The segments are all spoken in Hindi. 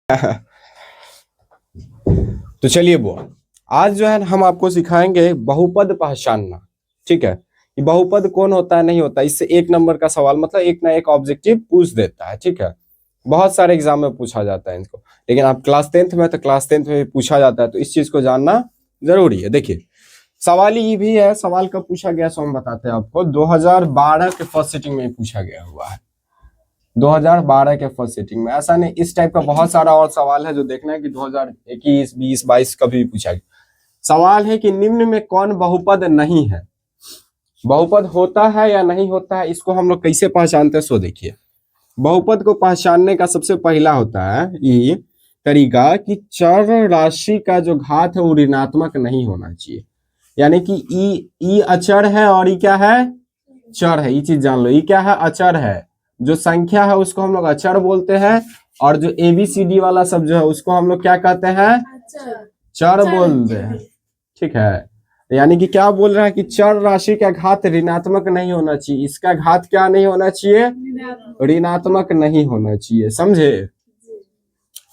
तो चलिए बुआ, आज जो है हम आपको सिखाएंगे बहुपद पहचानना। ठीक है, कि बहुपद कौन होता है नहीं होता, इससे एक नंबर का सवाल मतलब एक ना एक ऑब्जेक्टिव पूछ देता है। ठीक है, बहुत सारे एग्जाम में पूछा जाता है इसको, लेकिन आप क्लास 10th में तो क्लास 10th में भी पूछा जाता है, तो इस चीज को जानना जरूरी है। देखिए सवाल ये भी है, सवाल कब पूछा गया सो हम बताते हैं आपको। 2012 के फर्स्ट सिटिंग में पूछा गया हुआ है, 2012 के फर्स्ट सिटिंग में। ऐसा नहीं, इस टाइप का बहुत सारा और सवाल है जो देखना है कि 2021, 20, 22 कभी भी पूछा गया। सवाल है कि निम्न में कौन बहुपद नहीं है। बहुपद होता है या नहीं होता है, इसको हम लोग कैसे पहचानते हैं सो देखिए। बहुपद को पहचानने का सबसे पहला होता है ये तरीका कि चर राशि का जो घात है वो ऋणात्मक नहीं होना चाहिए। यानी कि ई अचर है और ई क्या है, चर है। ये चीज जान लो, ये क्या है, अचर है। जो संख्या है उसको हम लोग अचर बोलते हैं, और जो एबीसीडी वाला सब जो है उसको हम लोग क्या कहते हैं, चर बोलते हैं। ठीक है, यानी कि क्या बोल रहा है कि चर राशि का घात ऋणात्मक नहीं होना चाहिए। इसका घात क्या नहीं होना चाहिए, ऋणात्मक नहीं होना चाहिए, समझे।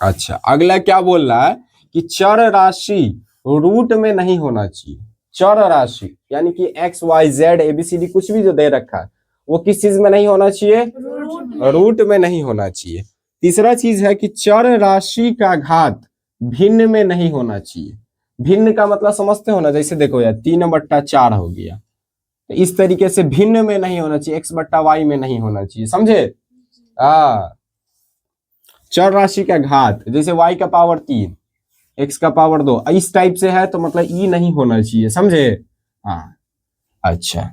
अच्छा, अगला क्या बोल रहा है कि चर राशि रूट में नहीं होना चाहिए। चर राशि यानी कि एक्स वाई जेड एबीसीडी कुछ भी जो दे रखा है वो किस चीज में नहीं होना चाहिए, रूट में नहीं होना चाहिए। तीसरा चीज है कि चर राशि का घात भिन्न में नहीं होना चाहिए। भिन्न का मतलब समझते हो ना, जैसे देखो यार 3/4 हो गया, तो इस तरीके से भिन्न में नहीं होना चाहिए, x/y में नहीं होना चाहिए, समझे। चर राशि का घात जैसे y का पावर 3, x का पावर 2, इस टाइप से है तो मतलब ई नहीं होना चाहिए, समझे। हाँ, अच्छा।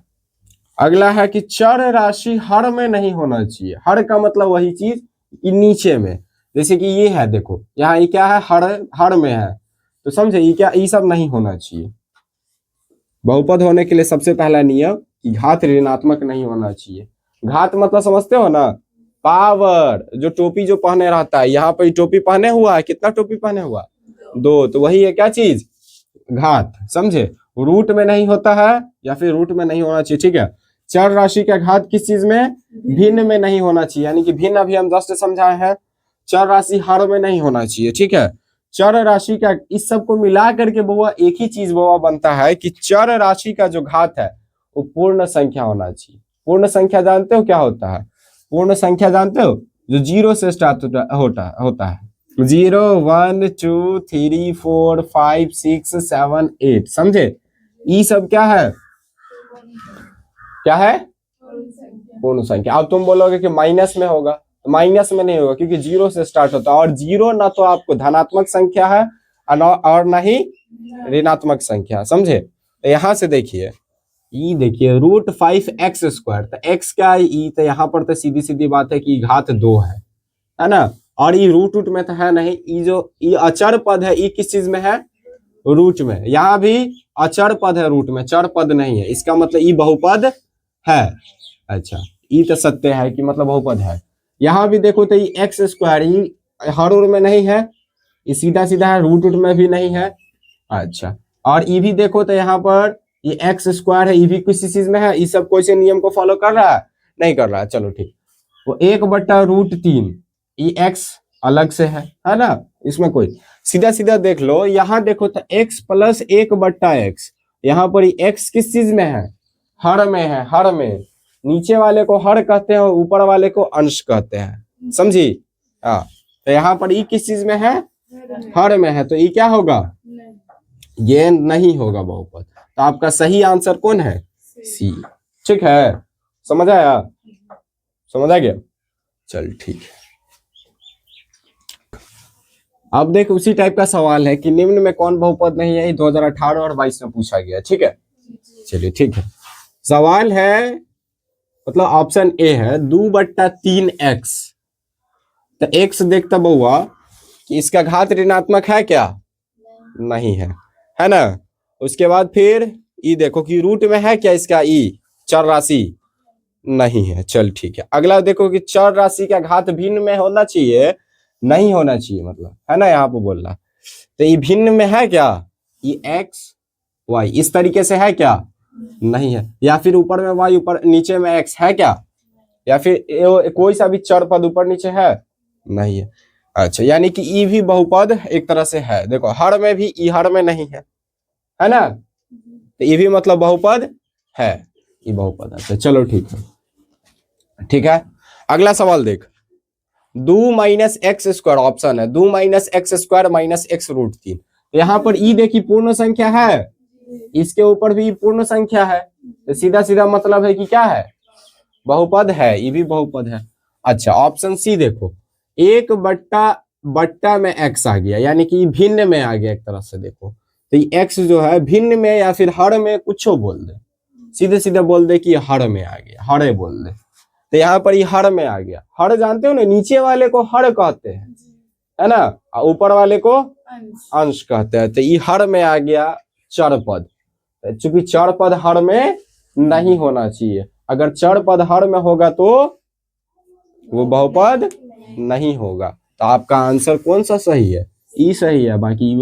अगला है कि चर राशि हर में नहीं होना चाहिए। हर का मतलब वही चीज कि नीचे में, जैसे कि ये है, देखो यहाँ ये क्या है, हर में है, तो समझे ये क्या, ये सब नहीं होना चाहिए। बहुपद होने के लिए सबसे पहला नियम कि घात ऋणात्मक नहीं होना चाहिए। घात मतलब समझते हो ना, पावर। जो टोपी जो पहने रहता है, यहाँ पर टोपी पहने हुआ है, कितना टोपी पहने हुआ, 2, तो वही है क्या चीज, घात, समझे। रूट में नहीं होता है या फिर रूट में नहीं होना चाहिए। ठीक है, चर राशि का घात किस चीज में, भिन्न में नहीं होना चाहिए, यानी कि भिन्न अभी हम जस्ट समझाए हैं। चर राशि हर में नहीं होना चाहिए। ठीक है, चर राशि का, इस सब को मिला करके बउआ एक ही चीज बउआ बनता है कि चर राशि का जो घात है वो पूर्ण संख्या होना चाहिए। पूर्ण संख्या जानते हो क्या होता है, पूर्ण संख्या जानते हो, जो 0 से स्टार्ट होता है। 0, 1, 2, 3, 4, 5, 6, 7, 8, समझे। ये सब क्या है, क्या है, पूर्ण संख्या। अब तुम बोलोगे कि माइनस में होगा, तो माइनस में नहीं होगा क्योंकि 0 से स्टार्ट होता है, और 0 ना तो आपको धनात्मक संख्या है और ना ही ऋणात्मक संख्या, समझे। तो यहां से देखिए, ई देखिए √5x², तो x क्या है, ई, तो यहाँ पर तो सीधी सीधी बात है कि घात 2 है ना। और ये रूट में तो है नहीं, ये जो ये अचर पद है, ये किस चीज में है, रूट में। यहाँ भी अचर पद है रूट में, चर पद नहीं है, इसका मतलब ये बहुपद है। अच्छा, ये तो सत्य है कि मतलब बहुपद है। यहाँ भी देखो तो ये x², ये हर रूट में नहीं है, ये सीधा सीधा है, रूट में भी नहीं है। अच्छा, और ये भी देखो तो यहाँ पर ये x² है, ये भी किसी चीज में है। ये सब कोई से नियम को फॉलो कर रहा है, नहीं कर रहा है, चलो ठीक। वो 1/√3, ये x अलग से है ना, इसमें कोई सीधा सीधा देख लो। यहाँ देखो तो x + 1/x, यहाँ पर ये x किस चीज में है, हर में है, हर में। नीचे वाले को हर कहते हैं और ऊपर वाले को अंश कहते हैं, समझी। हाँ, तो यहाँ पर ये किस चीज में है, हर में है, तो ये क्या होगा, ये नहीं होगा बहुपद। तो आपका सही आंसर कौन है, सी। ठीक है, समझ आया, समझ आ गया, चल ठीक है। अब देख उसी टाइप का सवाल है कि निम्न में कौन बहुपद नहीं है, 2018 और 22 में पूछा गया। ठीक है, चलिए ठीक है। सवाल है, मतलब ऑप्शन ए है 2/3x। तो x देखता बउआ कि इसका घात ऋणात्मक है क्या, नहीं है ना। उसके बाद फिर ई देखो कि रूट में है क्या इसका, ई चर राशि नहीं है, चल ठीक है। अगला देखो कि चर राशि का घात भिन्न में होना चाहिए, नहीं होना चाहिए, मतलब है ना, यहाँ पे बोल रहा। तो ये भिन्न में है क्या, ये x y इस तरीके से है क्या, नहीं है। या फिर ऊपर में y, ऊपर नीचे में x है क्या, या फिर कोई सा भी चर पद ऊपर नीचे है, नहीं है। अच्छा, यानी कि ई भी बहुपद एक तरह से है। देखो हर में भी ई हर में नहीं है ना, तो ई भी मतलब बहुपद है, ई बहुपद है। तो चलो ठीक है, ठीक है। अगला सवाल देख, 2-x² ऑप्शन है, 2-x² -x√3। यहाँ पर ई देखिए पूर्ण संख्या है, इसके ऊपर भी पूर्ण संख्या है, तो सीधा सीधा मतलब है कि क्या है, बहुपद है, ये भी बहुपद है। अच्छा ऑप्शन सी देखो, 1/बट्टा में x आ गया, यानी कि भिन्न में आ गया एक तरह से। देखो तो ये x जो है भिन्न में या फिर हर में कुछ बोल दे, सीधे सीधे बोल दे कि हर में आ गया, हरे बोल दे। तो यहाँ पर ये हर में आ गया। हर जानते हो ना, नीचे वाले को हर कहते हैं, है ना, और ऊपर वाले को अंश कहते हैं। तो ये हर में आ गया चर पद, चूंकि चर पद हर में नहीं होना चाहिए। अगर चर पद हर में होगा तो वो बहुपद नहीं होगा। तो आपका आंसर कौन सा सही है, ई सही है, बाकी